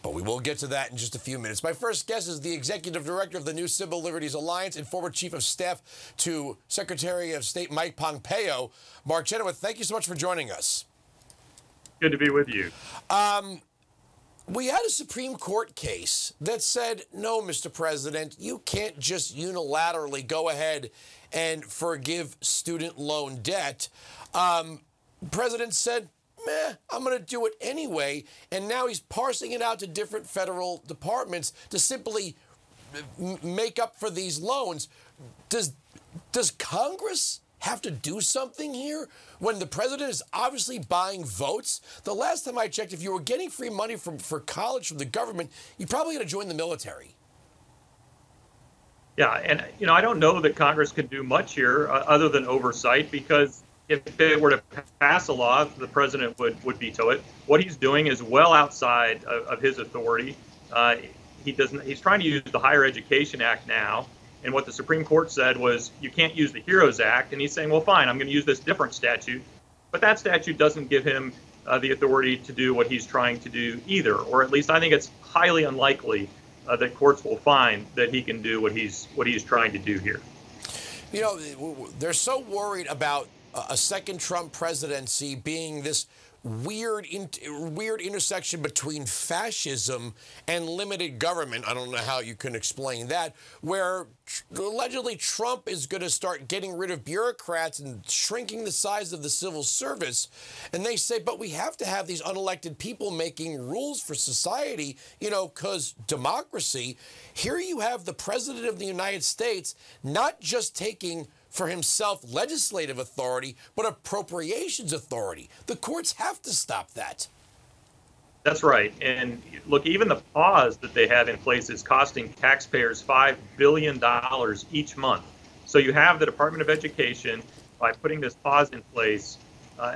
But we will get to that in just a few minutes. My first guest is the executive director of the New Civil Liberties Alliance and former chief of staff to Secretary of State Mike Pompeo. Mark Chenoweth, thank you so much for joining us. Good to be with you. We had a Supreme Court case that said, no, Mr. President, you can't just unilaterally go ahead and forgive student loan debt. President said, I'm going to do it anyway. And now he's parsing it out to different federal departments to simply make up for these loans. Does Congress have to do something here when the president is obviously buying votes? The last time I checked, if you were getting free money for college from the government, you probably got to join the military. Yeah, and I don't know that Congress could do much here other than oversight, because if it were to pass a law, the president would veto it. What he's doing is well outside of his authority. He's trying to use the Higher Education Act now. And what the Supreme Court said was, you can't use the HEROES Act. And he's saying, well, fine, I'm going to use this different statute. But that statute doesn't give him the authority to do what he's trying to do either. Or at least I think it's highly unlikely that courts will find that he can do what he's trying to do here. You know, they're so worried about a second Trump presidency being this weird intersection between fascism and limited government. I don't know how you can explain that, where allegedly Trump is going to start getting rid of bureaucrats and shrinking the size of the civil service. And they say, but we have to have these unelected people making rules for society, because democracy. Here you have the president of the United States not just taking for himself legislative authority, but appropriations authority. The courts have to stop that. That's right. And look, even the pause that they have in place is costing taxpayers $5 billion each month. So you have the Department of Education, by putting this pause in place,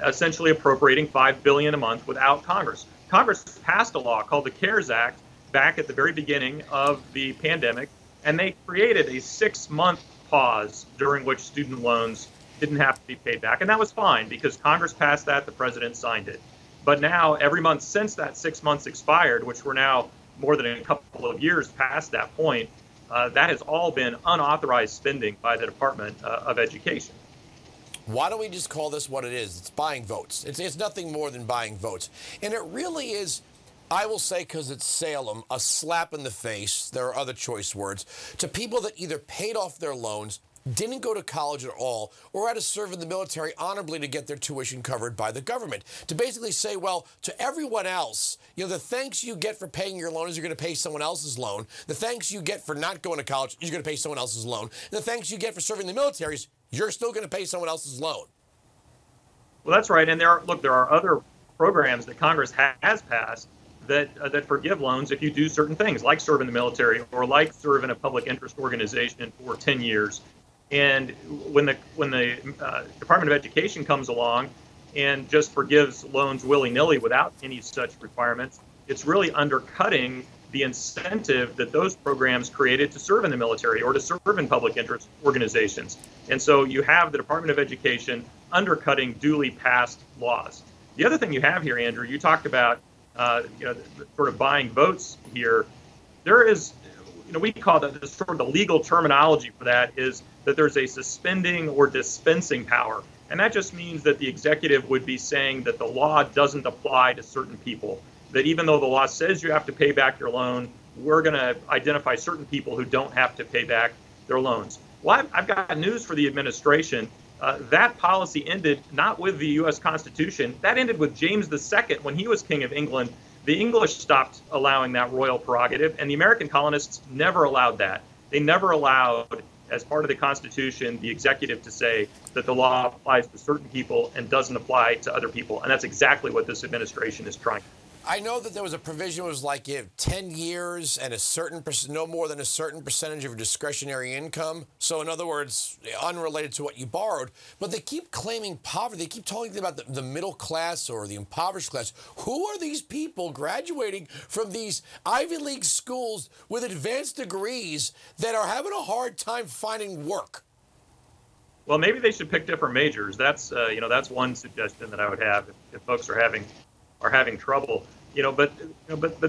essentially appropriating $5 billion a month without Congress. Congress passed a law called the CARES Act back at the very beginning of the pandemic, and they created a 6-month pause during which student loans didn't have to be paid back. And that was fine because Congress passed that, the president signed it. But now every month since that 6 months expired, which we're now more than a couple of years past that point, that has all been unauthorized spending by the Department of Education. Why don't we just call this what it is? It's buying votes. It's nothing more than buying votes. And it really is, I will say, because it's Salem, a slap in the face, there are other choice words, to people that either paid off their loans, didn't go to college at all, or had to serve in the military honorably to get their tuition covered by the government. To basically say, well, to everyone else, the thanks you get for paying your loan is you're going to pay someone else's loan. The thanks you get for not going to college is you're going to pay someone else's loan. And the thanks you get for serving in the military is you're still going to pay someone else's loan. Well, that's right. And there are other programs that Congress has passed that forgive loans if you do certain things, like serve in the military or like serve in a public interest organization for 10 years. And when the Department of Education comes along and just forgives loans willy-nilly without any such requirements, it's really undercutting the incentive that those programs created to serve in the military or to serve in public interest organizations. And so you have the Department of Education undercutting duly passed laws. The other thing you have here, Andrew, you talked about sort of buying votes here. There is, we call that sort of the legal terminology for that is that there's a suspending or dispensing power. And that just means that the executive would be saying that the law doesn't apply to certain people, that even though the law says you have to pay back your loan, we're going to identify certain people who don't have to pay back their loans. Well, I've got news for the administration. That policy ended not with the U.S. Constitution. That ended with James II when he was King of England. The English stopped allowing that royal prerogative, and the American colonists never allowed that. They never allowed, as part of the Constitution, the executive to say that the law applies to certain people and doesn't apply to other people. And that's exactly what this administration is trying to do. I know that there was a provision that was like 10 years and no more than a certain percentage of your discretionary income. So in other words, unrelated to what you borrowed. But they keep claiming poverty. They keep talking about the middle class or the impoverished class. Who are these people graduating from these Ivy League schools with advanced degrees that are having a hard time finding work? Well, maybe they should pick different majors. That's one suggestion that I would have if folks are having trouble. But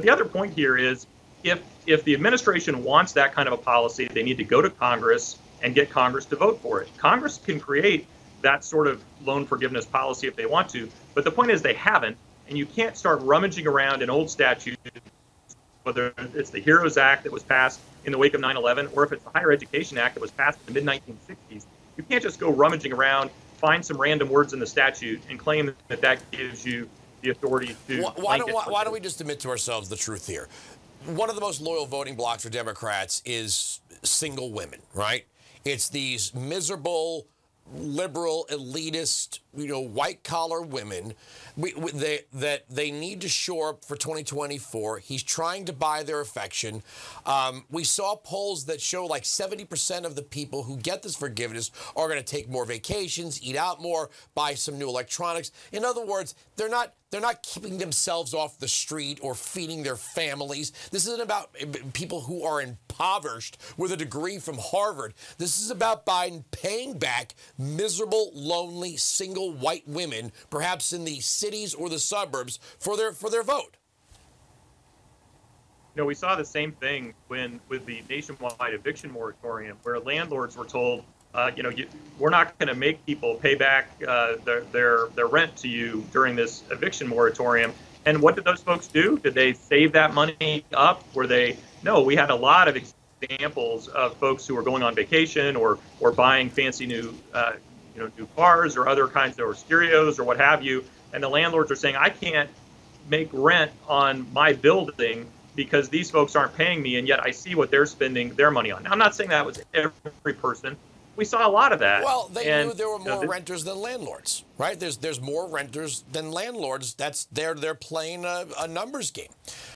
the other point here is if the administration wants that kind of a policy, they need to go to Congress and get Congress to vote for it. Congress can create that sort of loan forgiveness policy if they want to, but the point is they haven't, and you can't start rummaging around in old statutes, whether it's the HEROES Act that was passed in the wake of 9/11, or if it's the Higher Education Act that was passed in the mid-1960s. You can't just go rummaging around, find some random words in the statute, and claim that that gives you the authority to. Why don't we just admit to ourselves the truth here? One of the most loyal voting blocks for Democrats is single women, right? It's these miserable, liberal, elitist, white-collar women that they need to shore up for 2024. He's trying to buy their affection. We saw polls that show like 70% of the people who get this forgiveness are going to take more vacations, eat out more, buy some new electronics. In other words, they're not keeping themselves off the street or feeding their families. This isn't about people who are impoverished with a degree from Harvard. This is about Biden paying back miserable, lonely, single white women, perhaps in the cities or the suburbs, for their vote. We saw the same thing with the nationwide eviction moratorium, where landlords were told, we're not going to make people pay back their rent to you during this eviction moratorium. And what did those folks do? Did they save that money up? No, we had a lot of examples of folks who were going on vacation or buying fancy new cars or other kinds of, or stereos or what have you. And the landlords are saying, I can't make rent on my building because these folks aren't paying me, and yet I see what they're spending their money on. Now, I'm not saying that was every person. We saw a lot of that. Well, they knew there were more renters than landlords, right? There's more renters than landlords. They're playing a numbers game.